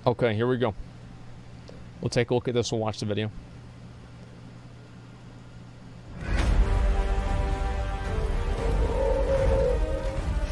Okay, here we go. We'll take a look at this and watch the video.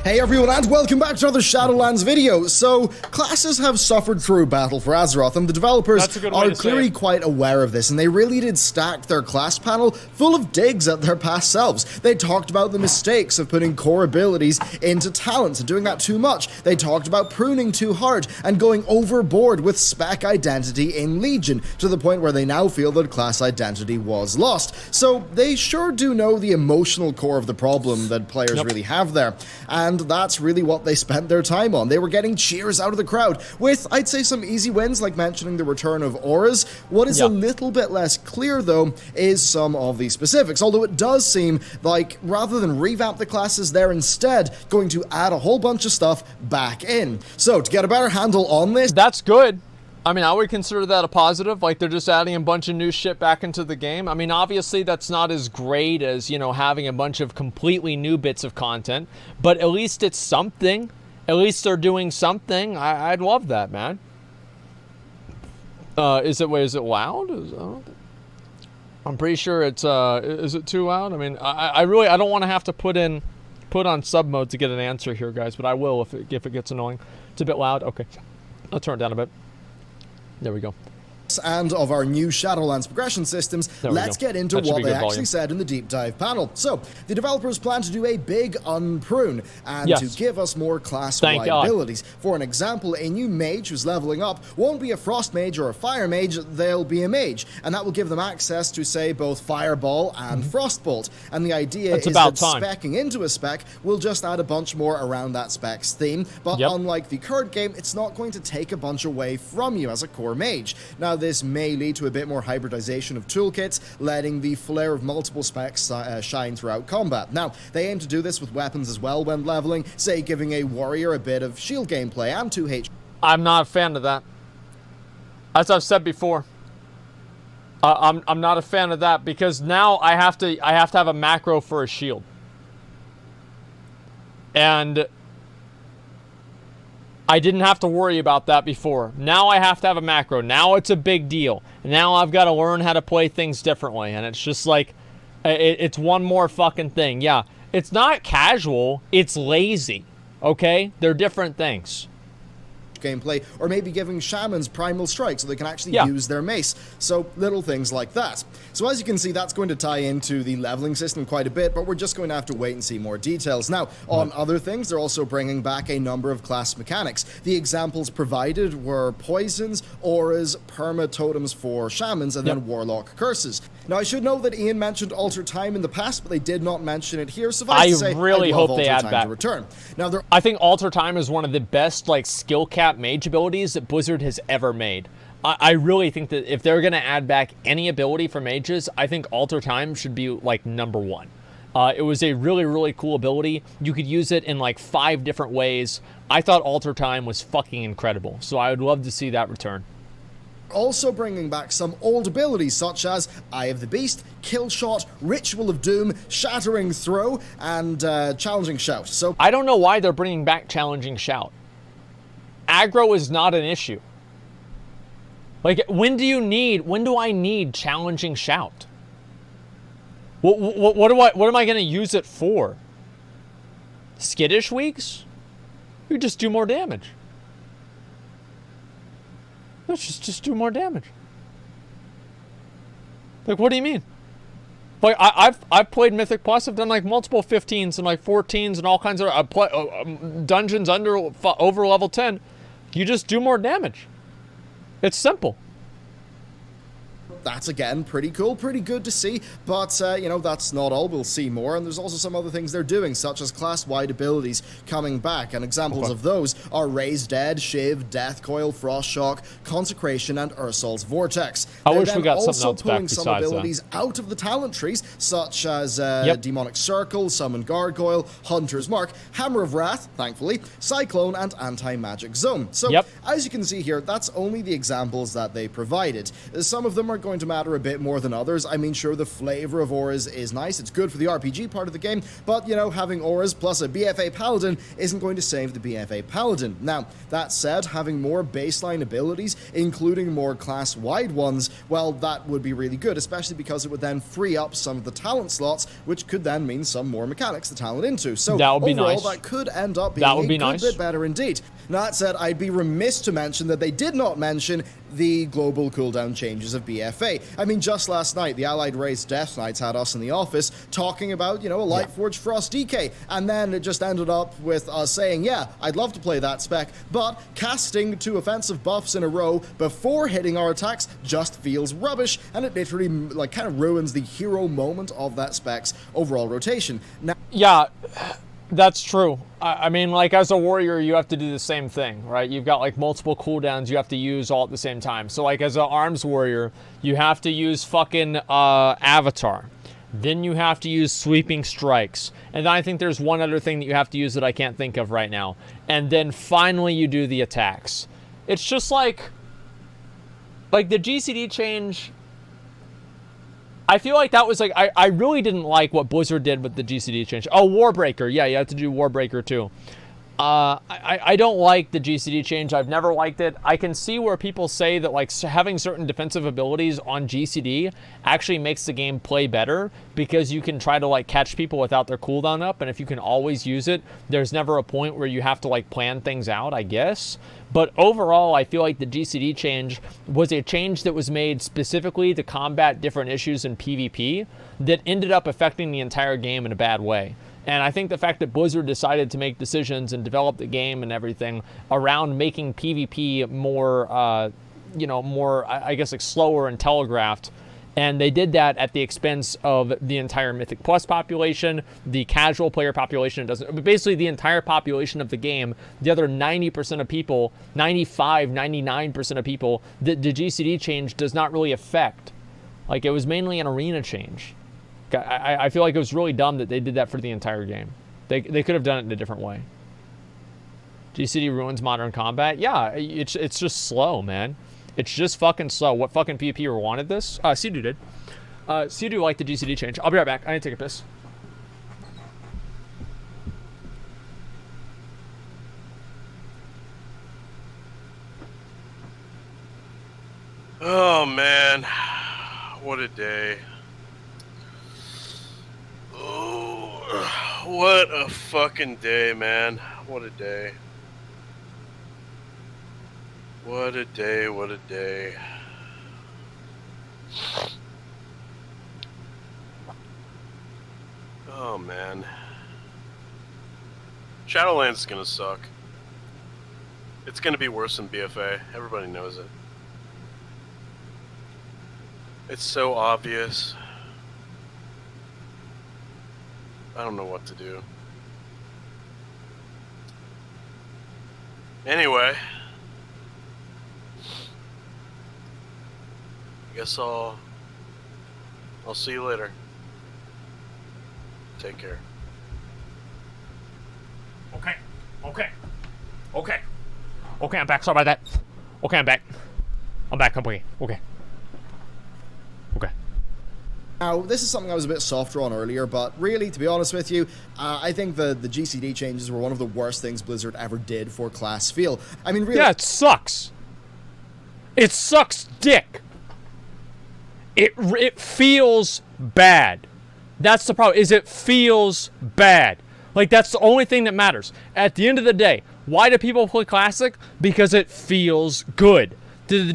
Hey everyone, and welcome back to another Shadowlands video. So, classes have suffered through Battle for Azeroth, and the developers are clearly quite aware of this, and they really did stack their class panel full of digs at their past selves. They talked about the mistakes of putting core abilities into talents and doing that too much. They talked about pruning too hard and going overboard with spec identity in Legion, to the point where they now feel that class identity was lost. So, they sure do know the emotional core of the problem that players really have there. And that's really what they spent their time on. They were getting cheers out of the crowd with, I'd say, some easy wins, like mentioning the return of auras. What is a little bit less clear, though, is some of the specifics, although it does seem like, rather than revamp the classes, they're instead going to add a whole bunch of stuff back in. So, to get a better handle on this... That's good. I mean, I would consider that a positive, like they're just adding a bunch of new shit back into the game. I mean, obviously that's not as great as, you know, having a bunch of completely new bits of content, but at least it's something. At least they're doing something. I'd love that, man. Is it loud? I'm pretty sure it's, is it too loud? I mean, I don't want to have to put on sub mode to get an answer here, guys, but I will if it gets annoying. It's a bit loud. Okay, I'll turn it down a bit. There we go. And of our new Shadowlands progression systems, let's get into what they actually said in the deep dive panel. So, the developers plan to do a big unprune and to give us more class-wide abilities. For an example, a new mage who's leveling up won't be a frost mage or a fire mage, they'll be a mage, and that will give them access to, say, both fireball and frostbolt. And the idea is that speccing into a spec will just add a bunch more around that spec's theme, but unlike the current game, it's not going to take a bunch away from you as a core mage. Now, this may lead to a bit more hybridization of toolkits, letting the flair of multiple specs shine throughout combat. Now, they aim to do this with weapons as well when leveling, say giving a warrior a bit of shield gameplay and 2 HP. I'm not a fan of that. As I've said before, I'm not a fan of that because now I have to have a macro for a shield. And I didn't have to worry about that before. Now I have to have a macro. Now it's a big deal. Now I've got to learn how to play things differently. And it's just like, it's one more fucking thing. Yeah, it's not casual. It's lazy. Okay? They're different things. Gameplay, or maybe giving shamans primal strike so they can actually use their mace. So little things like that. So as you can see, that's going to tie into the leveling system quite a bit, but we're just going to have to wait and see more details. Now, on other things, they're also bringing back a number of class mechanics. The examples provided were poisons, auras, perma totems for shamans, and then warlock curses. Now, I should know that Ian mentioned alter time in the past, but they did not mention it here. Suffice to say, I really hope they add that. Return. Now, I think alter time is one of the best, like, skill cap mage abilities that Blizzard has ever made. I really think that if they're going to add back any ability for mages, I think alter time should be like #1. It was a really, really cool ability. You could use it in like 5 different ways. I thought alter time was fucking incredible, so I would love to see that return. Also bringing back some old abilities such as Eye of the Beast, Kill Shot, Ritual of Doom, Shattering Throw, and Challenging Shout. So I don't know why they're bringing back Challenging Shout. Aggro is not an issue. Like, when do I need Challenging Shout? What am I going to use it for? Skittish weeks? You just do more damage. Let's just do more damage. Like, what do you mean? Like, I've played Mythic Plus. I've done like multiple 15s and like 14s and all kinds of dungeons over level 10. You just do more damage. It's simple. That's, again, pretty cool, pretty good to see, but, you know, that's not all. We'll see more, and there's also some other things they're doing, such as class-wide abilities coming back, and examples of those are Raise Dead, Shiv, Death Coil, Frost Shock, Consecration, and Ursol's Vortex. I wish we got something else back besides some abilities out of the talent trees, such as Demonic Circle, Summon Gargoyle, Hunter's Mark, Hammer of Wrath, thankfully, Cyclone, and Anti-Magic Zone. So, as you can see here, that's only the examples that they provided. Some of them are going going to matter a bit more than others. I mean, sure, the flavor of auras is nice. It's good for the RPG part of the game, but, you know, having auras plus a BFA Paladin isn't going to save the BFA Paladin. Now, that said, having more baseline abilities, including more class-wide ones, well, that would be really good, especially because it would then free up some of the talent slots, which could then mean some more mechanics to talent into. So that would be overall, nice. That could end up being a good bit better indeed. Now, that said, I'd be remiss to mention that they did not mention the global cooldown changes of BFA. I mean, just last night, the Allied Race Death Knights had us in the office talking about, you know, a Lightforged Frost DK, and then it just ended up with us saying, yeah, I'd love to play that spec, but casting 2 offensive buffs in a row before hitting our attacks just feels rubbish, and it literally, like, kind of ruins the hero moment of that spec's overall rotation. Now, yeah, that's true. I mean, like, as a warrior, you have to do the same thing, right? You've got, like, multiple cooldowns you have to use all at the same time. So, like, as an arms warrior, you have to use fucking Avatar. Then you have to use Sweeping Strikes. And then I think there's one other thing that you have to use that I can't think of right now. And then finally you do the attacks. It's just like the GCD change... I feel like that was like, I really didn't like what Blizzard did with the GCD change. Oh, Warbreaker. Yeah, you have to do Warbreaker too. I don't like the GCD change. I've never liked it. I can see where people say that like having certain defensive abilities on GCD actually makes the game play better because you can try to like catch people without their cooldown up. And if you can always use it, there's never a point where you have to like plan things out, I guess. But overall, I feel like the GCD change was a change that was made specifically to combat different issues in PvP that ended up affecting the entire game in a bad way. And I think the fact that Blizzard decided to make decisions and develop the game and everything around making PvP more, more, I guess, like slower and telegraphed. And they did that at the expense of the entire Mythic Plus population, the casual player population. But basically the entire population of the game, the other 90% of people, 95, 99% of people, the GCD change does not really affect. Like, it was mainly an arena change. I feel like it was really dumb that they did that for the entire game. They could have done it in a different way. GCD ruins modern combat? Yeah, it's just slow, man. It's just fucking slow. What fucking PvPer wanted this? Sea-Doo did. Sea-Doo liked the GCD change. I'll be right back. I need to take a piss. Oh, man. What a day. Oh, what a fucking day, man. What a day. What a day, what a day. Oh, man. Shadowlands is gonna suck. It's gonna be worse than BFA. Everybody knows it. It's so obvious. I don't know what to do. Anyway. I guess I'll see you later. Take care. Okay, I'm back. Sorry about that. Okay, I'm back. I'm okay. Now, this is something I was a bit softer on earlier, but really, to be honest with you, I think the GCD changes were one of the worst things Blizzard ever did for class feel. I mean, really... Yeah, it sucks. It sucks dick. It feels bad. That's the problem, is it feels bad. Like, that's the only thing that matters. At the end of the day, why do people play Classic? Because it feels good. Do the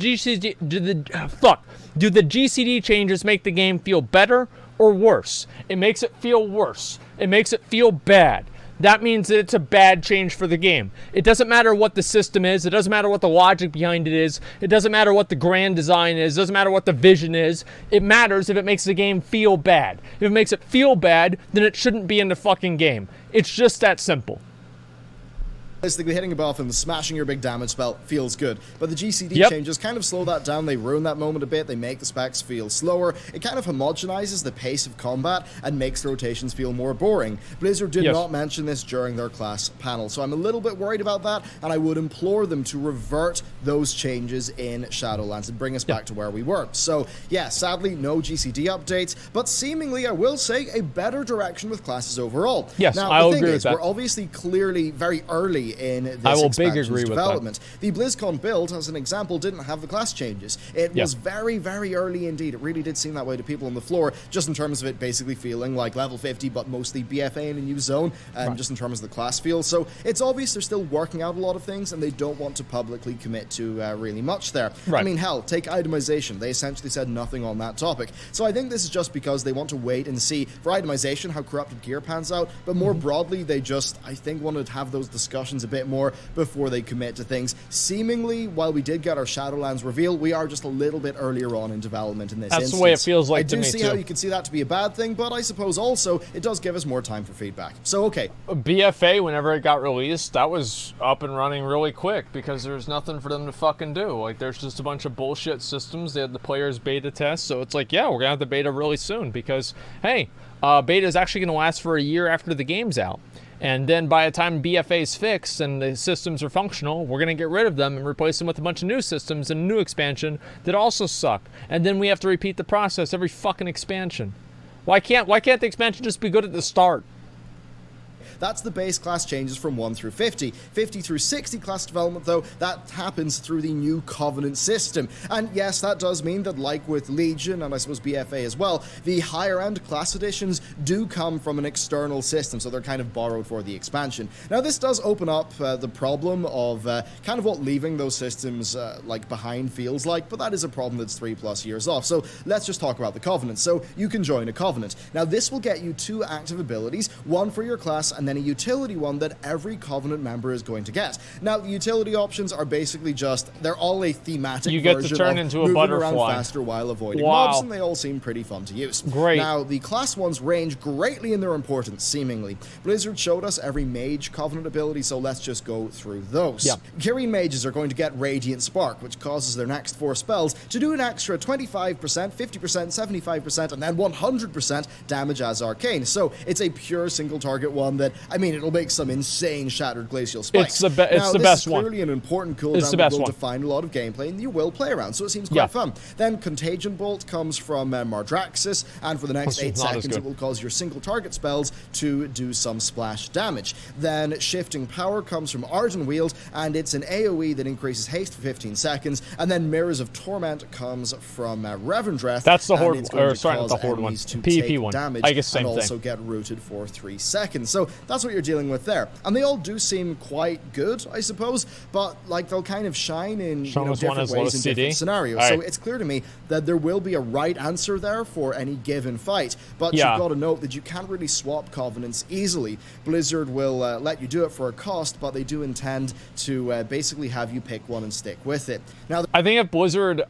GCD changes make the game feel better or worse? It makes it feel worse. It makes it feel bad. That means that it's a bad change for the game. It doesn't matter what the system is. It doesn't matter what the logic behind it is. It doesn't matter what the grand design is. It doesn't matter what the vision is. It matters if it makes the game feel bad. If it makes it feel bad, then it shouldn't be in the fucking game. It's just that simple. Basically, hitting a buff and smashing your big damage spell feels good, but the GCD changes kind of slow that down. They ruin that moment a bit. They make the specs feel slower. It kind of homogenizes the pace of combat and makes the rotations feel more boring. Blizzard did not mention this during their class panel, so I'm a little bit worried about that, and I would implore them to revert those changes in Shadowlands and bring us back to where we were. So, yeah, sadly, no GCD updates, but seemingly, I will say, a better direction with classes overall. Yes, now, I'll the thing agree is, with that. we're obviously clearly very early in this expansion's development. The BlizzCon build, as an example, didn't have the class changes. It was very, very early indeed. It really did seem that way to people on the floor, just in terms of it basically feeling like level 50, but mostly BFA in a new zone, and just in terms of the class feel. So it's obvious they're still working out a lot of things, and they don't want to publicly commit to really much there. I mean, hell, take itemization. They essentially said nothing on that topic. So I think this is just because they want to wait and see, for itemization, how corrupted gear pans out, but more broadly, they just, I think, want to have those discussions a bit more before they commit to things. Seemingly, while we did get our Shadowlands reveal, we are just a little bit earlier on in development in this instance. That's the way it feels like I to do me, see how you can see that to be a bad thing, but I suppose also it does give us more time for feedback. So, okay. BFA, whenever it got released, that was up and running really quick because there's nothing for them to fucking do. Like, there's just a bunch of bullshit systems. They had the players beta test, so it's like, yeah, we're gonna have the beta really soon because, hey, beta is actually gonna last for a year after the game's out. And then by the time BFA is fixed and the systems are functional, we're going to get rid of them and replace them with a bunch of new systems and a new expansion that also suck. And then we have to repeat the process every fucking expansion. Why can't the expansion just be good at the start? That's the base class changes from 1 through 50. 50 through 60 class development, though, that happens through the new Covenant system. And yes, that does mean that, like with Legion, and I suppose BFA as well, the higher-end class additions do come from an external system, so they're kind of borrowed for the expansion. Now, this does open up the problem of kind of what leaving those systems like behind feels like, but that is a problem that's 3+ years off. So let's just talk about the Covenant. So you can join a Covenant. Now, this will get you 2 active abilities, one for your class and then a utility one that every Covenant member is going to get. Now, the utility options are basically just, they're all a thematic you get version to turn of into a moving butterfly around faster while avoiding mobs, and they all seem pretty fun to use. Great. Now, the class ones range greatly in their importance, seemingly. Blizzard showed us every mage Covenant ability, so let's just go through those. Kyrene mages are going to get Radiant Spark, which causes their next 4 spells to do an extra 25%, 50%, 75%, and then 100% damage as arcane. So it's a pure single target one that, I mean, it'll make some insane Shattered Glacial spikes. It's the best one. Clearly an important cooldown that will define a lot of gameplay, and you will play around, so it seems quite fun. Then Contagion Bolt comes from Mardraxxus, and for the next 8 seconds, it will cause your single target spells to do some splash damage. Then Shifting Power comes from Arden Wield, and it's an AoE that increases haste for 15 seconds. And then Mirrors of Torment comes from Revendreth. That's the Horde, or sorry, not the Horde one, PvP one. Damage I guess same and thing. Also get rooted for 3 seconds. So that's what you're dealing with there. And they all do seem quite good, I suppose, but like they'll kind of shine in different ways in different scenarios. So it's clear to me that there will be a right answer there for any given fight, but you've got to note that you can't really swap Covenants easily. Blizzard will let you do it for a cost, but they do intend to basically have you pick one and stick with it. Now, I think if Blizzard,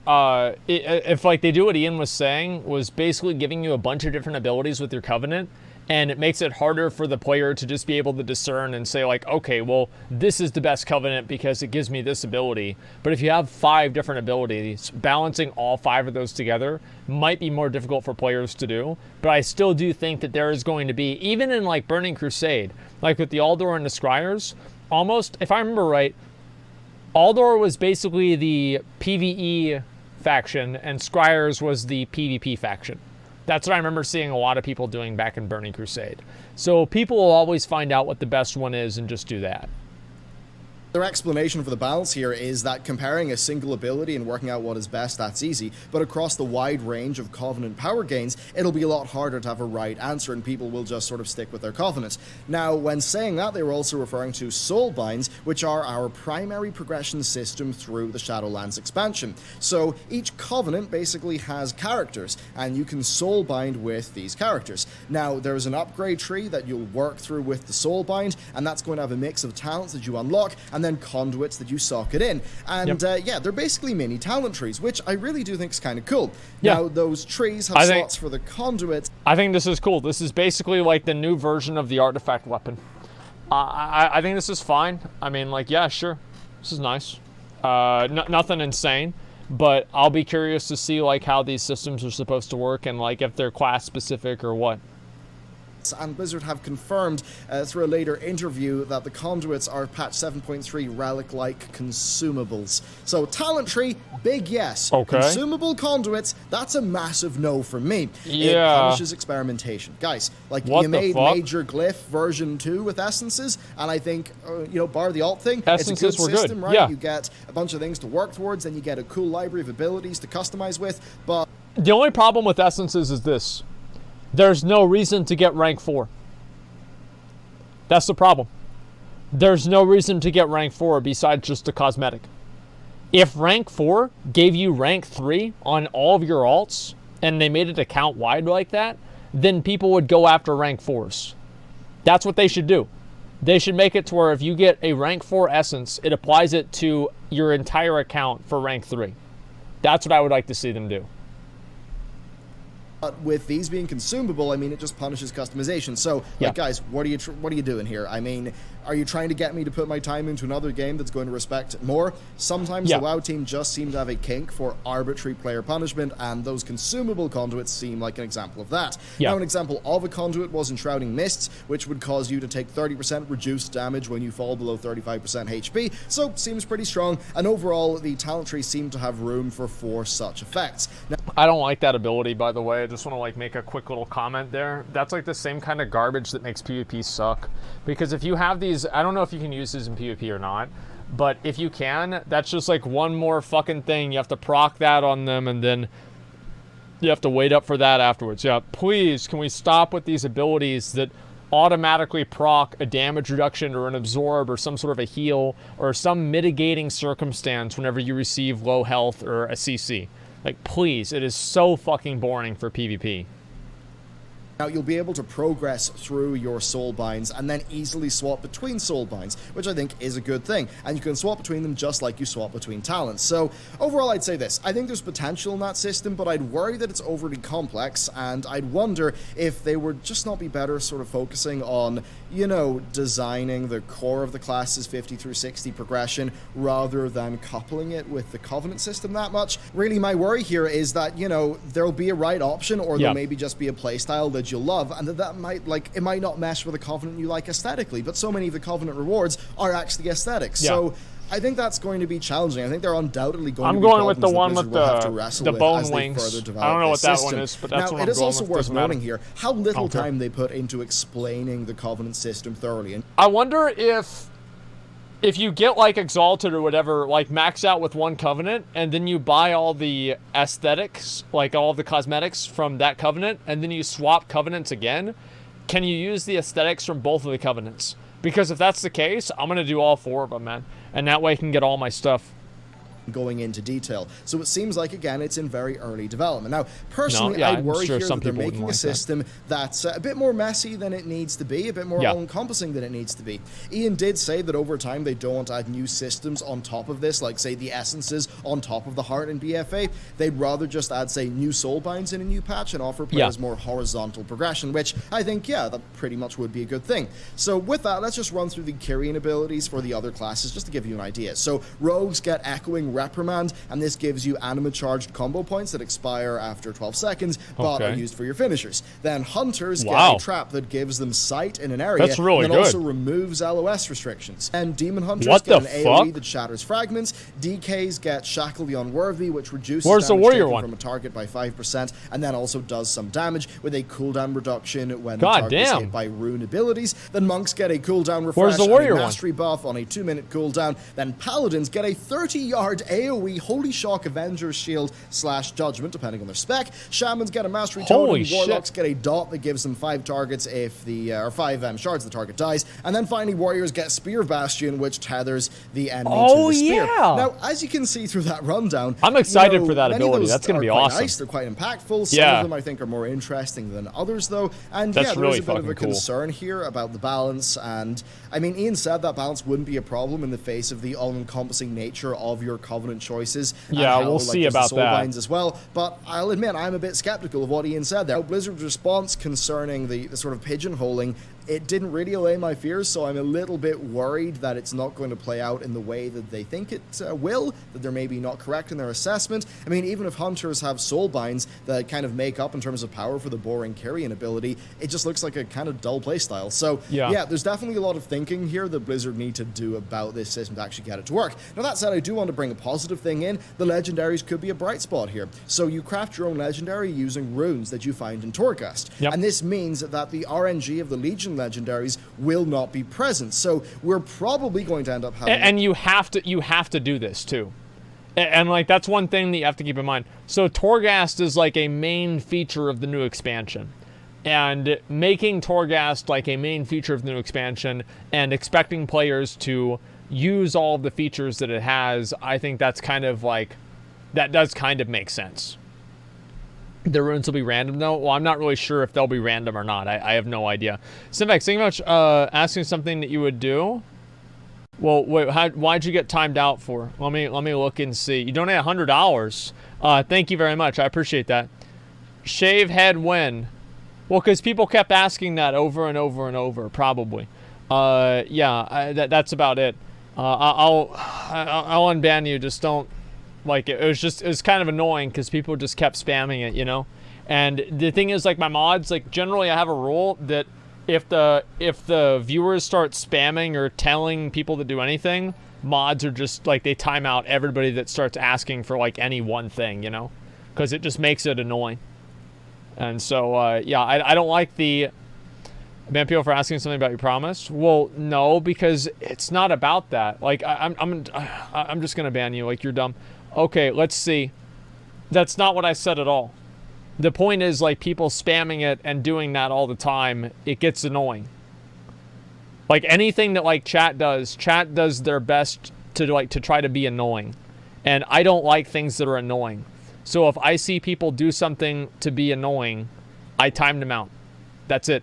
if like they do what Ian was saying, was basically giving you a bunch of different abilities with your Covenant, and it makes it harder for the player to just be able to discern and say like, okay, well, this is the best Covenant because it gives me this ability. But if you have 5 different abilities, balancing all 5 of those together might be more difficult for players to do. But I still do think that there is going to be, even in like Burning Crusade, like with the Aldor and the Scryers, almost, if I remember right, Aldor was basically the PvE faction and Scryers was the PvP faction. That's what I remember seeing a lot of people doing back in Burning Crusade. So people will always find out what the best one is and just do that. Their explanation for the balance here is that comparing a single ability and working out what is best, that's easy, but across the wide range of Covenant power gains, it'll be a lot harder to have a right answer, and people will just sort of stick with their Covenant. Now, when saying that, they were also referring to Soulbinds, which are our primary progression system through the Shadowlands expansion. So each Covenant basically has characters, and you can Soulbind with these characters. Now, there's an upgrade tree that you'll work through with the Soulbind, and that's going to have a mix of talents that you unlock, and then conduits that you socket in. And yeah, they're basically mini talent trees, which I really do think is kind of cool. Now, those trees have slots for the conduits. I think this is cool. This is basically like the new version of the artifact weapon. I think this is fine. I mean, like, yeah, sure. This is nice. Nothing insane. But I'll be curious to see, like, how these systems are supposed to work and, like, if they're class-specific or what. And Blizzard have confirmed through a later interview that the conduits are patch 7.3 relic-like consumables. So talent tree, big yes. Okay. Consumable conduits, that's a massive no for me. Yeah. It punishes experimentation. Guys, like, you made Major Glyph version 2 with essences, and I think, you know, bar the alt thing, essences it's a good system, good. right? Yeah. You get a bunch of things to work towards, then you get a cool library of abilities to customize with, but... The only problem with essences is this. There's no reason to get rank 4. That's the problem. There's no reason to get rank 4 besides just a cosmetic. If rank 4 gave you rank 3 on all of your alts, and they made it account wide like that, then people would go after rank 4s. That's what they should do. They should make it to where if you get a rank 4 essence, it applies it to your entire account for rank 3. That's what I would like to see them do. But with these being consumable, I mean, it just punishes customization. So, like, guys, what are you doing here? I mean, are you trying to get me to put my time into another game that's going to respect more? Sometimes the WoW team just seem to have a kink for arbitrary player punishment, and those consumable conduits seem like an example of that. Now, an example of a conduit was Enshrouding Mists, which would cause you to take 30% reduced damage when you fall below 35% HP, so seems pretty strong, and overall, the talent tree seemed to have room for 4 such effects. Now, I don't like that ability, by the way. I just want to, like, make a quick little comment there. That's, like, the same kind of garbage that makes PvP suck. Because if you have these, I don't know if you can use these in PvP or not, but if you can, that's just, like, one more fucking thing. You have to proc that on them, and then you have to wait up for that afterwards. Yeah, please, can we stop with these abilities that automatically proc a damage reduction or an absorb or some sort of a heal or some mitigating circumstance whenever you receive low health or a CC? Like, please, it is so fucking boring for PvP. Now, you'll be able to progress through your soul binds and then easily swap between soul binds, which I think is a good thing. And you can swap between them just like you swap between talents. So, overall, I'd say this. I think there's potential in that system, but I'd worry that it's overly complex, and I'd wonder if they would just not be better sort of focusing on, you know, designing the core of the class's 50 through 60 progression rather than coupling it with the Covenant system that much. Really, my worry here is that, you know, there'll be a right option, or there'll maybe just be a playstyle that you'll love, and that might, like, it might not mesh with the Covenant you like aesthetically, but so many of the Covenant rewards are actually aesthetics. So I think that's going to be challenging. I think they're undoubtedly going to be going with the one with the bone wings. I don't know what that one is, but that's what I'm going with. Now, it is also worth noting here how little time they put into explaining the Covenant system thoroughly. And I wonder if you get, like, Exalted or whatever, like, max out with one Covenant, and then you buy all the aesthetics, like all the cosmetics from that Covenant, and then you swap Covenants again, can you use the aesthetics from both of the Covenants? Because if that's the case, I'm going to do all 4 of them, man. And that way I can get all my stuff. Going into detail. So it seems like, again, it's in very early development. Now, personally, I'd worry here that they're making a system that's a bit more messy than it needs to be, a bit more all-encompassing than it needs to be. Ian did say that over time they don't want to add new systems on top of this, like, say, the essences on top of the heart in BFA. They'd rather just add, say, new soul binds in a new patch and offer players more horizontal progression, which I think, that pretty much would be a good thing. So with that, let's just run through the Kyrian abilities for the other classes, just to give you an idea. So rogues get Echoing Reprimand, and this gives you anima charged combo points that expire after 12 seconds, but are used for your finishers. Then hunters get a trap that gives them sight in an area, that's really and good. Also removes LOS restrictions. And demon hunters get an AoE that shatters fragments. DKs get Shackle the Unworthy, which reduces damage taken from a target by 5%, and then also does some damage with a cooldown reduction when the target is hit by rune abilities. Then monks get a cooldown refresh and a mastery buff on a 2-minute cooldown. Then paladins get a 30-yard AoE Holy Shock Avenger's Shield / Judgment, depending on their spec. Shamans get a Mastery Totem, and Warlocks get a dot that gives them 5 targets if the, or 5 shards if the target dies. And then finally, Warriors get Spear Bastion, which tethers the enemy to the spear. Now, as you can see through that rundown, I'm excited for that ability. That's going to be awesome. Nice. They're quite impactful. Some of them, I think, are more interesting than others, though. And that's there is a bit of a concern here about the balance. And, I mean, Ian said that balance wouldn't be a problem in the face of the all-encompassing nature of your Covenant choices. Yeah, we'll see about soul binds as well, but I'll admit I'm a bit skeptical of what Ian said there. Blizzard's response concerning the sort of pigeonholing it didn't really allay my fears, so I'm a little bit worried that it's not going to play out in the way that they think it will, that they're maybe not correct in their assessment. I mean, even if hunters have soulbinds that kind of make up in terms of power for the boring Kyrian ability, it just looks like a kind of dull playstyle. So yeah, there's definitely a lot of thinking here that Blizzard need to do about this system to actually get it to work. Now that said, I do want to bring a positive thing in. The legendaries could be a bright spot here. So you craft your own legendary using runes that you find in Torghast. And this means that the RNG of the Legion legendaries will not be present. So we're probably going to end up having... And you have to do this too. And like, that's one thing that you have to keep in mind. So Torghast is like a main feature of the new expansion. And making Torghast like a main feature of the new expansion and expecting players to use all of the features that it has, I think that's kind of like, that does kind of make sense. The runes will be random though? Well, I'm not really sure if they'll be random or not. I have no idea. Simvex, thank you very much. Asking something that you would do. Well, wait, why'd you get timed out for? Let me look and see. You donate $100. Thank you very much. I appreciate that. Shave head when? Well, because people kept asking that over and over and over, probably. Yeah, that's about it. I'll unban you. Just don't. Like, it was kind of annoying because people just kept spamming it, you know? And the thing is, like, my mods, like, generally I have a rule that if the viewers start spamming or telling people to do anything, mods are just, like, they time out everybody that starts asking for, like, any one thing, you know? Because it just makes it annoying. And so, yeah, I don't like the... ban people for asking something about your promise. Well, no, because it's not about that. Like, I'm just gonna ban you. Like, you're dumb. Okay, let's see. That's not what I said at all. The point is, like, people spamming it and doing that all the time, it gets annoying. Like, anything that, like, chat does their best to, like, to try to be annoying. And I don't like things that are annoying. So if I see people do something to be annoying, I time them out. That's it.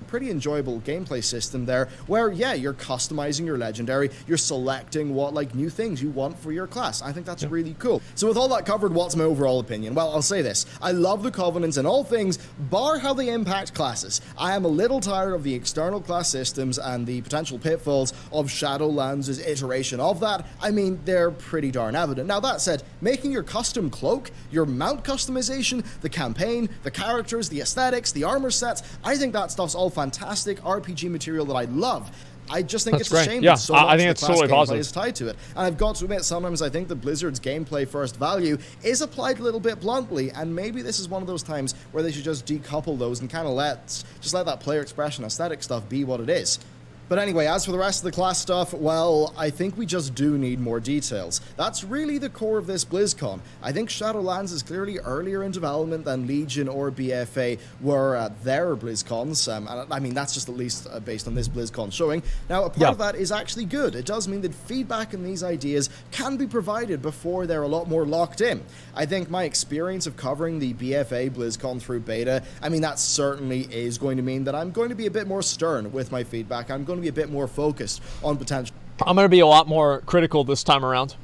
Pretty enjoyable gameplay system there where, yeah, you're customizing your legendary, you're selecting what, like, new things you want for your class. I think that's really cool. So with all that covered, what's my overall opinion? Well, I'll say this. I love the Covenants in all things, bar how they impact classes. I am a little tired of the external class systems and the potential pitfalls of Shadowlands' iteration of that. I mean, they're pretty darn evident. Now, that said, making your custom cloak, your mount customization, the campaign, the characters, the aesthetics, the armor sets, I think that stuff's all fantastic RPG material that I love. I just think it's a shame that so much of the class gameplay is tied to it. And I've got to admit, sometimes I think that Blizzard's gameplay first value is applied a little bit bluntly, and maybe this is one of those times where they should just decouple those and kind of let that player expression aesthetic stuff be what it is. But anyway, as for the rest of the class stuff, well, I think we just do need more details. That's really the core of this BlizzCon. I think Shadowlands is clearly earlier in development than Legion or BFA were at their BlizzCons. And I mean, that's just at least based on this BlizzCon showing. Now, a part of that is actually good. It does mean that feedback in these ideas can be provided before they're a lot more locked in. I think my experience of covering the BFA BlizzCon through beta, I mean, that certainly is going to mean that I'm going to be a bit more stern with my feedback. I'm going to be a bit more focused on potential. I'm going to be a lot more critical this time around.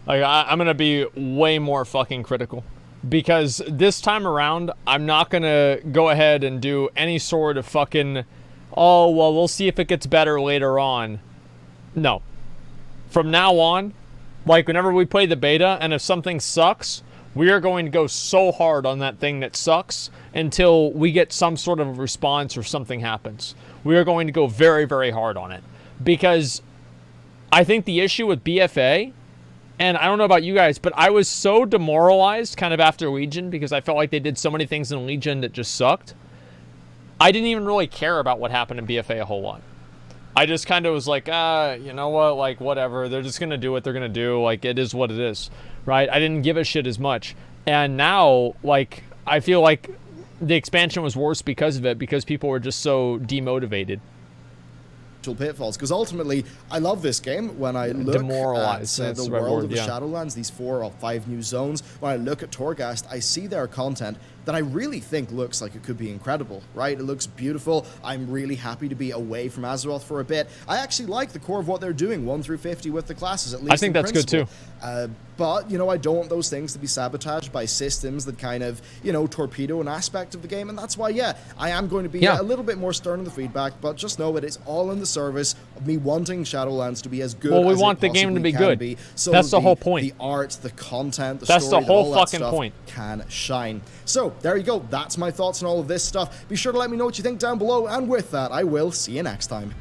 Like, I'm going to be way more fucking critical. Because this time around, I'm not going to go ahead and do any sort of fucking, oh, well, we'll see if it gets better later on. No. From now on, like, whenever we play the beta, and if something sucks, we are going to go so hard on that thing that sucks until we get some sort of response or something happens. We are going to go very, very hard on it. Because I think the issue with BFA, and I don't know about you guys, but I was so demoralized kind of after Legion because I felt like they did so many things in Legion that just sucked. I didn't even really care about what happened in BFA a whole lot. I just kind of was like, you know what, like, whatever. They're just going to do what they're going to do. Like, it is what it is, right? I didn't give a shit as much. And now, like, I feel like the expansion was worse because of it, because people were just so demotivated. Pitfalls, because ultimately I love this game. When I look at the world of the Shadowlands, these 4 or 5 new zones, when I look at Torghast, I see their content that I really think looks like it could be incredible, right? It looks beautiful. I'm really happy to be away from Azeroth for a bit. I actually like the core of what they're doing, 1 through 50 with the classes, at least I think that's principle. good too. But, you know, I don't want those things to be sabotaged by systems that kind of, you know, torpedo an aspect of the game. And that's why, yeah, I am going to be a little bit more stern in the feedback, but just know it is all in the service of me wanting Shadowlands to be as good as it possibly can be. Well, we want the game to be good. So that's the whole point. The art, the content, the that's story, the whole all that fucking stuff point. Can shine. So, there you go. That's my thoughts on all of this stuff. Be sure to let me know what you think down below. And with that, I will see you next time.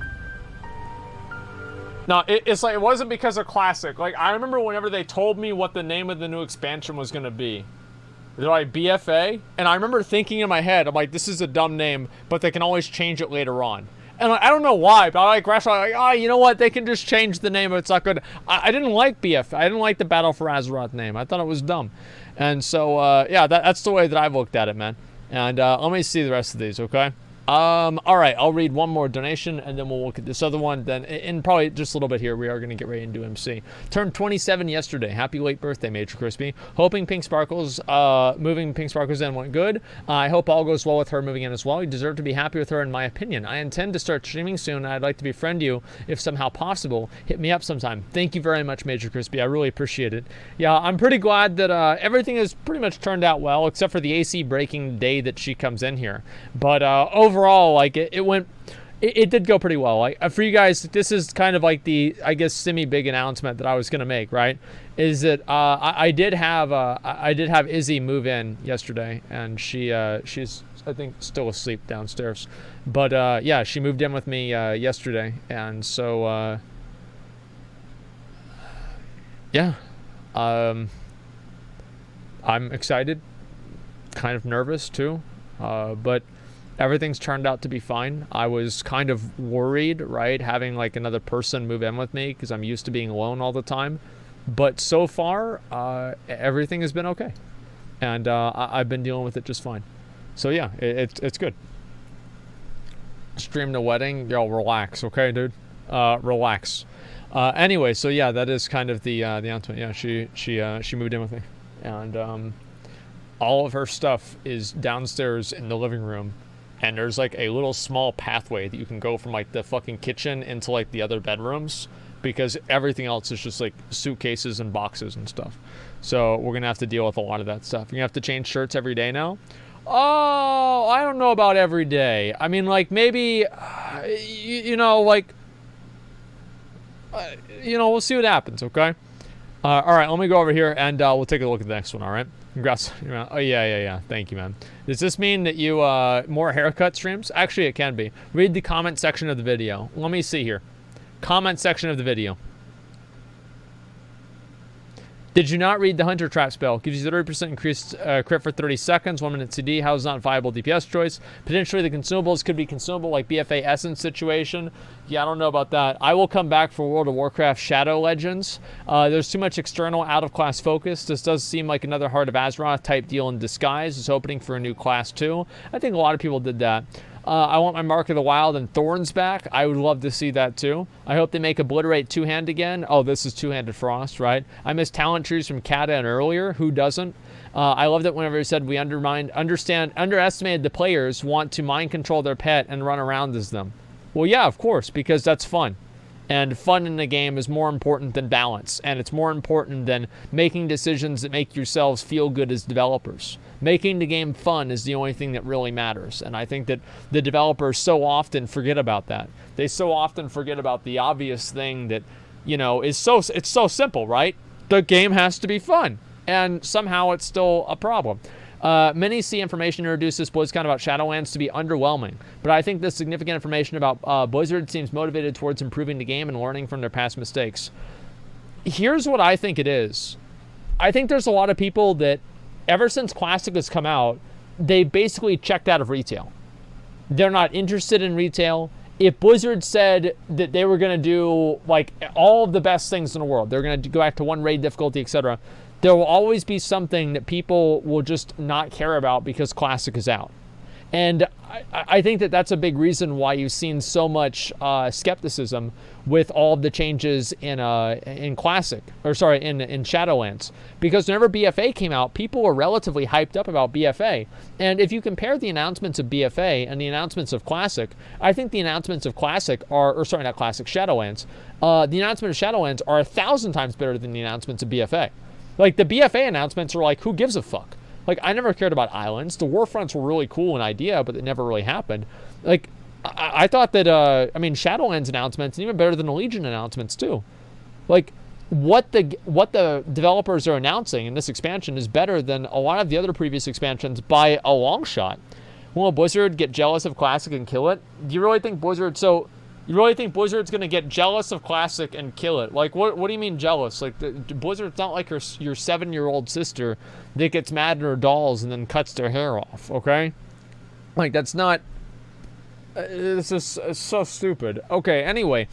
No, it's like, it wasn't because of Classic. Like, I remember whenever they told me what the name of the new expansion was going to be. They're like, BFA? And I remember thinking in my head, I'm like, this is a dumb name, but they can always change it later on. And I don't know why, but I like rationally, like, you know what? They can just change the name if it's not good. I didn't like BFA. I didn't like the Battle for Azeroth name. I thought it was dumb. And so, yeah, that's the way that I've looked at it, man. And let me see the rest of these, okay? All right, I'll read one more donation, and then we'll look at this other one. Then, in probably just a little bit here, we are going to get ready and do MC. Turned 27 yesterday. Happy late birthday, Major Crispy. Hoping Pink Sparkles, moving Pink Sparkles in went good. I hope all goes well with her moving in as well. You deserve to be happy with her, in my opinion. I intend to start streaming soon, and I'd like to befriend you if somehow possible. Hit me up sometime. Thank you very much, Major Crispy. I really appreciate it. Yeah, I'm pretty glad that everything has pretty much turned out well, except for the AC breaking day that she comes in here. But overall, like, it did go pretty well. Like, for you guys, this is kind of like the, I guess, semi-big announcement that I was gonna make, right? Is that I did have Izzy move in yesterday, and she's, I think, still asleep downstairs. But yeah, she moved in with me yesterday, and so yeah, I'm excited, kind of nervous too, but everything's turned out to be fine. I was kind of worried, right, having like another person move in with me because I'm used to being alone all the time. But so far, everything has been okay, and I've been dealing with it just fine. So yeah, it's good. Stream the wedding, yo, relax, okay, dude, relax. Anyway, so yeah, that is kind of the announcement. Yeah, she moved in with me, and all of her stuff is downstairs in the living room. And there's like a little small pathway that you can go from like the fucking kitchen into like the other bedrooms, because everything else is just like suitcases and boxes and stuff. So we're gonna have to deal with a lot of that stuff. You're gonna have to change shirts every day now. Oh, I don't know about every day. I mean, like, maybe, you know, like, you know, we'll see what happens, okay? All right, let me go over here and we'll take a look at the next one, all right? Congrats. Oh, yeah. Thank you, man. Does this mean that you, more haircut streams? Actually, it can be. Read the comment section of the video. Let me see here. Comment section of the video. Did you not read the Hunter Trap spell? Gives you 30% increased crit for 30 seconds, 1 minute CD. How is not viable DPS choice? Potentially the consumables could be consumable, like BFA Essence situation. Yeah, I don't know about that. I will come back for World of Warcraft Shadow Legends. There's too much external out-of-class focus. This does seem like another Heart of Azeroth type deal in disguise. It's opening for a new class too. I think a lot of people did that. I want my Mark of the Wild and Thorns back. I would love to see that too. I hope they make Obliterate two-hand again. Oh, this is two-handed Frost, right? I miss talent trees from Kata and earlier. Who doesn't? I loved it whenever he said we underestimated the players want to mind control their pet and run around as them. Well, yeah, of course, because that's fun. And fun in the game is more important than balance. And it's more important than making decisions that make yourselves feel good as developers. Making the game fun is the only thing that really matters. And I think that the developers so often forget about that. They so often forget about the obvious thing that, you know, it's so simple, right? The game has to be fun. And somehow it's still a problem. Many see information introduced this BlizzCon about Shadowlands to be underwhelming, but I think the significant information about Blizzard seems motivated towards improving the game and learning from their past mistakes. Here's what I think it is. I think there's a lot of people that, ever since Classic has come out, they basically checked out of retail. They're not interested in retail. If Blizzard said that they were going to do like all of the best things in the world, they're going to go back to one raid difficulty, etc., there will always be something that people will just not care about because Classic is out. And I think that that's a big reason why you've seen so much skepticism with all of the changes in Classic, or sorry, in Shadowlands. Because whenever BFA came out, people were relatively hyped up about BFA. And if you compare the announcements of BFA and the announcements of Classic, I think the announcements of Classic are, or sorry, not Classic, Shadowlands. The announcement of Shadowlands are 1,000 times better than the announcements of BFA. Like, the BFA announcements are like, who gives a fuck? Like, I never cared about islands. The Warfronts were really cool in idea, but it never really happened. Like, I thought that, I mean, Shadowlands announcements, and even better than the Legion announcements, too. Like, what the developers are announcing in this expansion is better than a lot of the other previous expansions by a long shot. Will Blizzard get jealous of Classic and kill it? Do you really think Blizzard... So, you really think Blizzard's going to get jealous of Classic and kill it? Like, what do you mean jealous? Like, Blizzard's not like your 7-year-old sister that gets mad at her dolls and then cuts their hair off, okay? Like, that's not... It's just it's so stupid. Okay, anyway.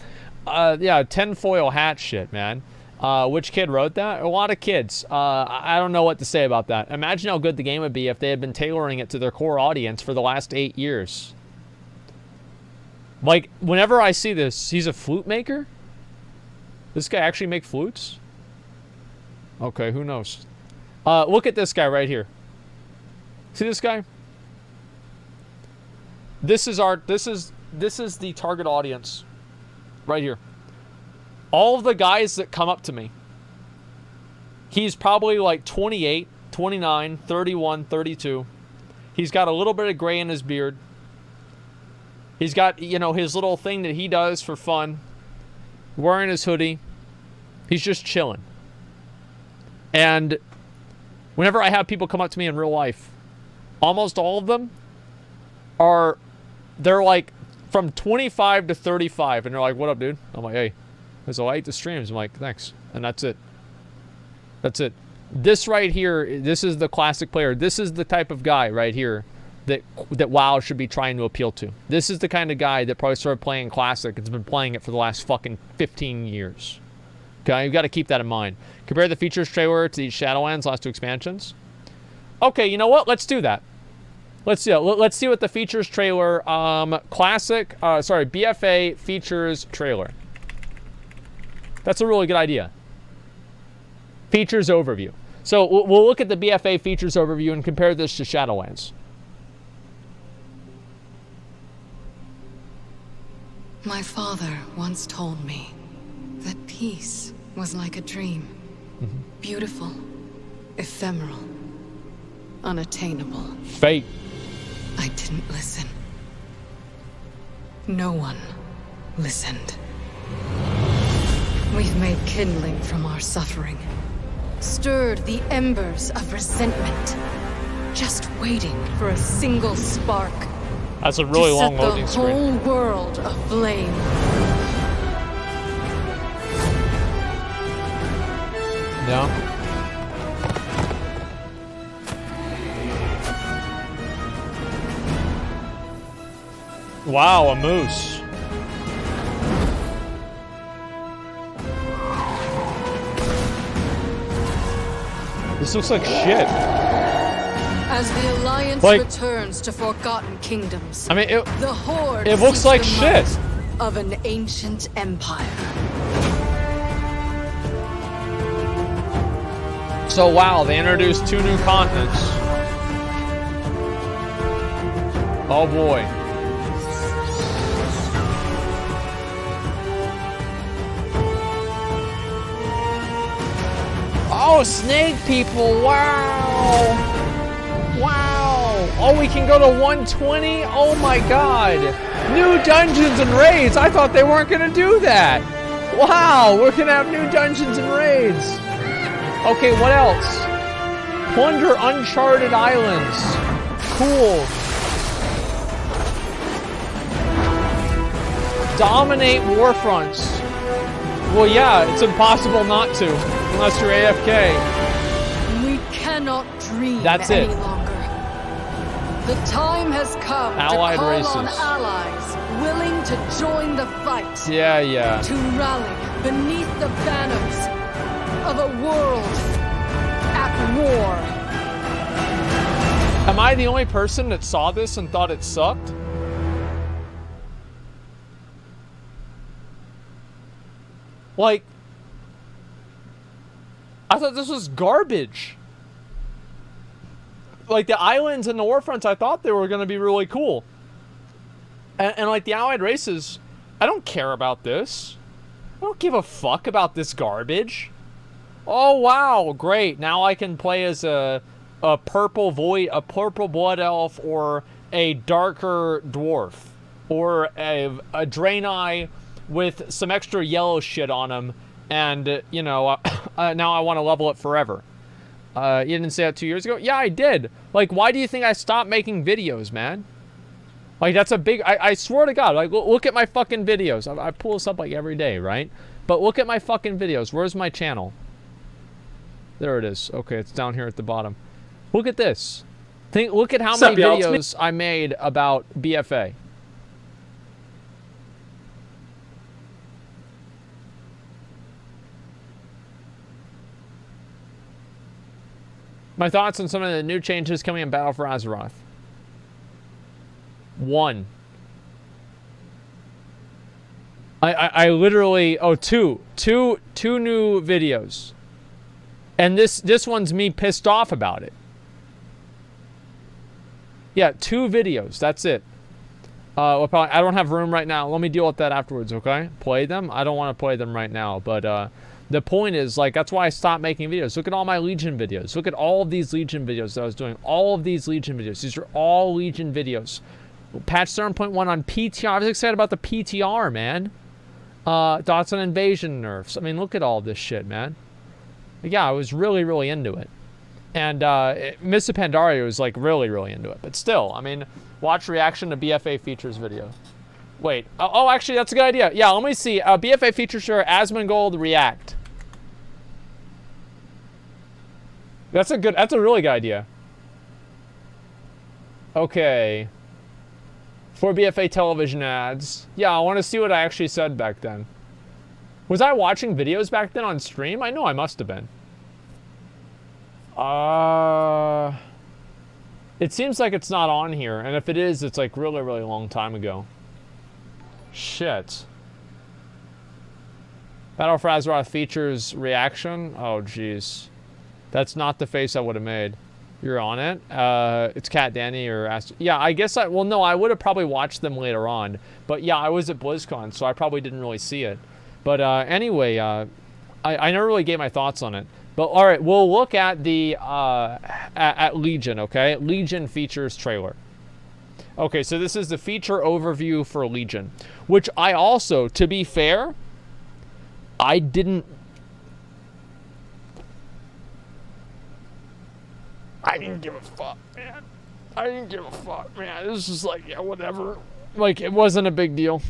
Yeah, tinfoil hat shit, man. Which kid wrote that? A lot of kids. I don't know what to say about that. Imagine how good the game would be if they had been tailoring it to their core audience for the last 8 years. Like, whenever I see this, he's a flute maker? This guy actually make flutes? Okay, who knows? Look at this guy right here. See this guy? This is the target audience. Right here. All of the guys that come up to me. He's probably like 28, 29, 31, 32. He's got a little bit of gray in his beard. He's got, you know, his little thing that he does for fun. Wearing his hoodie. He's just chilling. And whenever I have people come up to me in real life, almost all of them they're like from 25 to 35. And they're like, what up, dude? I'm like, hey, I like the streams. I'm like, thanks. And that's it. That's it. This right here, this is the Classic player. This is the type of guy right here that WoW should be trying to appeal to. This is the kind of guy that probably started playing Classic and has been playing it for the last fucking 15 years. Okay, you've got to keep that in mind. Compare the features trailer to these Shadowlands last 2 expansions. Okay, you know what? Let's do that. Let's see. Let's see what the features trailer, BFA features trailer. That's a really good idea. Features overview. So we'll look at the BFA features overview and compare this to Shadowlands. My father once told me that peace was like a dream. Mm-hmm. Beautiful, ephemeral, unattainable. Fate. I didn't listen. No one listened. We've made kindling from our suffering. Stirred the embers of resentment. Just waiting for a single spark. That's a really long loading screen. The whole world aflame. Yeah. Wow, a moose. This looks like shit. As the Alliance returns to forgotten kingdoms, I mean, the Horde it looks like shit. Of an ancient empire. So wow, they introduced 2 new continents. Oh boy. Oh, snake people, wow. Wow! Oh, we can go to 120? Oh my god! New dungeons and raids! I thought they weren't gonna do that! Wow! We're gonna have new dungeons and raids! Okay, what else? Plunder uncharted islands. Cool. Dominate warfronts. Well, yeah, it's impossible not to, unless you're AFK. We cannot dream That's any it. longer. The time has come Allied to call races. on allies willing to join the fight. Yeah. To rally beneath the banners of a world at war. Am I the only person that saw this and thought it sucked? Like, I thought this was garbage. Like, the islands and the warfronts, I thought they were going to be really cool. And like, the allied races, I don't care about this. I don't give a fuck about this garbage. Oh, wow, great. Now I can play as a purple blood elf, or a darker dwarf, or a Draenei with some extra yellow shit on him, and, you know, now I want to level it forever. You didn't say that 2 years ago? Yeah, I did. Like, why do you think I stopped making videos, man? Like, that's a big... I swear to God, like, look at my fucking videos. I pull this up, like, every day, right? But look at my fucking videos. Where's my channel? There it is. Okay, it's down here at the bottom. Look at this. Look at how many videos I made about BFA. My thoughts on some of the new changes coming in Battle for Azeroth. 1. I literally... Oh, two new videos. And this one's me pissed off about it. Yeah, 2 videos. That's it. Well, probably, I don't have room right now. Let me deal with that afterwards, okay? Play them? I don't want to play them right now, but... the point is, like, that's why I stopped making videos. Look at all my Legion videos. Look at all of these Legion videos that I was doing. All of these Legion videos. These are all Legion videos. Patch 7.1 on PTR. I was excited about the PTR, man. Thoughts on invasion nerfs. I mean, look at all this shit, man. Yeah, I was really, really into it. And Mr. Pandaria was, like, really, really into it. But still, I mean, watch reaction to BFA features video. Wait. Oh, actually, that's a good idea. Yeah, let me see. BFA features for Asmongold react. That's a really good idea. Okay. For BFA television ads. Yeah, I want to see what I actually said back then. Was I watching videos back then on stream? I know I must have been. It seems like it's not on here, and if it is, it's like really, really long time ago. Shit. Battle for Azeroth features reaction? Oh, jeez. That's not the face I would have made. You're on it? It's Cat Danny or... Yeah, I guess I... Well, no, I would have probably watched them later on. But yeah, I was at BlizzCon, so I probably didn't really see it. But anyway, I never really gave my thoughts on it. But alright, we'll look at the... at Legion, okay? Legion features trailer. Okay, so this is the feature overview for Legion. Which I also, to be fair... I didn't give a fuck, man. I didn't give a fuck, man. This is like, yeah, whatever. Like, it wasn't a big deal.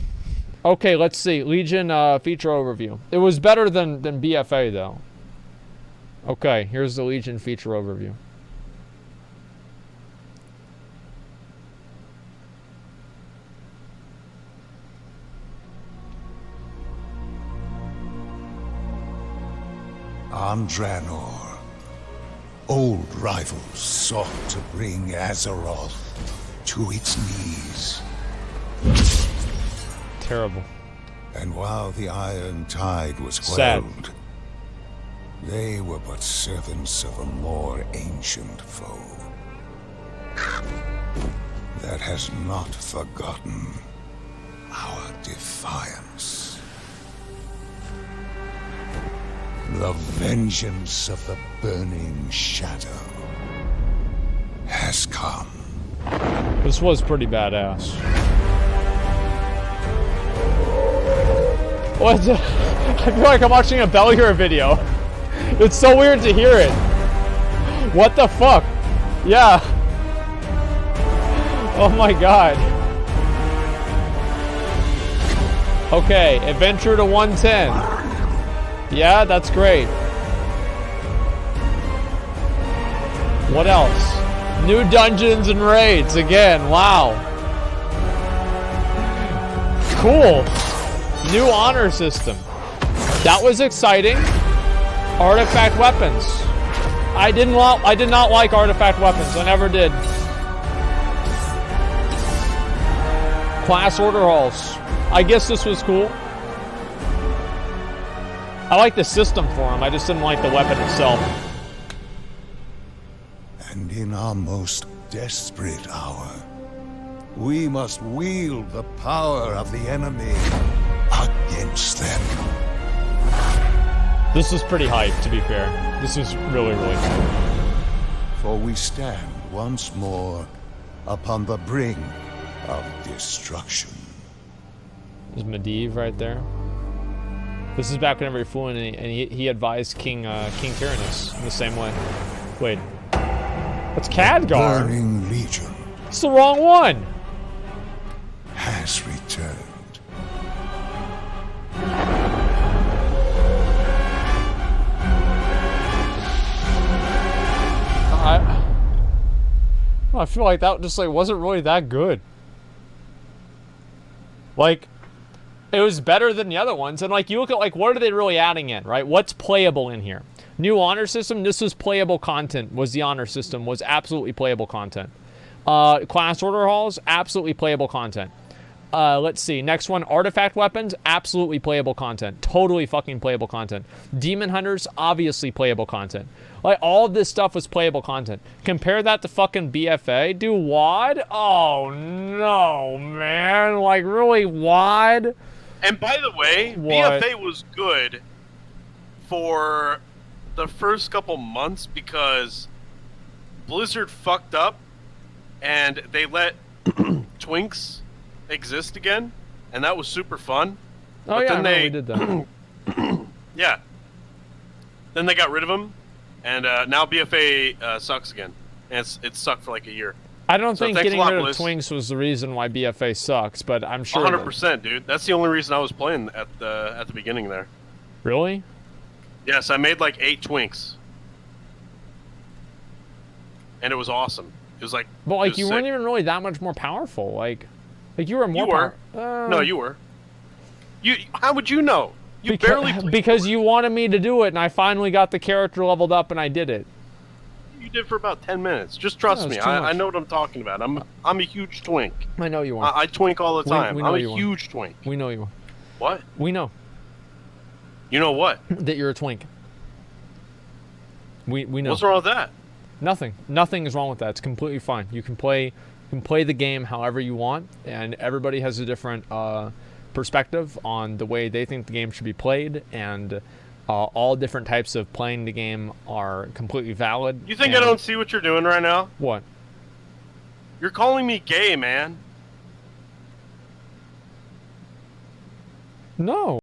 Okay, let's see. Legion feature overview. It was better than BFA, though. Okay, here's the Legion feature overview. On Draenor, old rivals sought to bring Azeroth to its knees. Terrible. And while the Iron Tide was quelled, they were but servants of a more ancient foe that has not forgotten our defiance. The vengeance of the burning shadow has come. This was pretty badass. What? I feel like I'm watching a Belluar video. It's so weird to hear it. What the fuck? Yeah. Oh my god. Okay, adventure to 110. Yeah, that's great. What else? New dungeons and raids again. Wow. Cool. New honor system. That was exciting. Artifact weapons. I did not like artifact weapons. I never did. Class order halls. I guess this was cool. I like the system for them. I just didn't like the weapon itself. And in our most desperate hour, we must wield the power of the enemy against them. This was pretty hype, to be fair. This was really, really hype. For we stand once more upon the brink of destruction. There's Medivh right there. This is back whenever you're fooling, and he advised King Tyrannus in the same way. Wait. That's Khadgar. Burning Legion. It's the wrong one. Has returned. I feel like that just like wasn't really that good. Like, it was better than the other ones, and like you look at like what are they really adding in, right? What's playable in here? New honor system. This was playable content. Was the honor system was absolutely playable content. Class order halls, absolutely playable content. Let's see. Next one, artifact weapons, absolutely playable content. Totally fucking playable content. Demon hunters, obviously playable content. Like, all of this stuff was playable content. Compare that to fucking BFA. Do WOD? Oh, no, man. Like, really, WOD? And by the way, what? BFA was good for the first couple months because Blizzard fucked up and they let Twinks exist again, and that was super fun. Oh, but yeah, then we did that. yeah. Then they got rid of them, and now BFA sucks again. And it sucked for like a year. I don't think getting rid of Blizz. Twinks was the reason why BFA sucks, but I'm sure 100%, dude. That's the only reason I was playing at the beginning there. Really? Yes, I made like 8 Twinks. And it was awesome. It was like... But like, you weren't even really that much more powerful. Like you were more... You were. No, you were. How would you know? You barely played. Because you wanted me to do it, and I finally got the character leveled up, and I did it. You did for about 10 minutes. Just trust me. I know what I'm talking about. I'm a huge twink. I know you are. I twink all the time. We know I'm you a are. huge twink. We know you are. What? We know. You know what? That you're a twink. We know. What's wrong with that? Nothing. Nothing is wrong with that. It's completely fine. You can play the game however you want, and everybody has a different perspective on the way they think the game should be played, and all different types of playing the game are completely valid. You think I don't see what you're doing right now? What? You're calling me gay, man. No.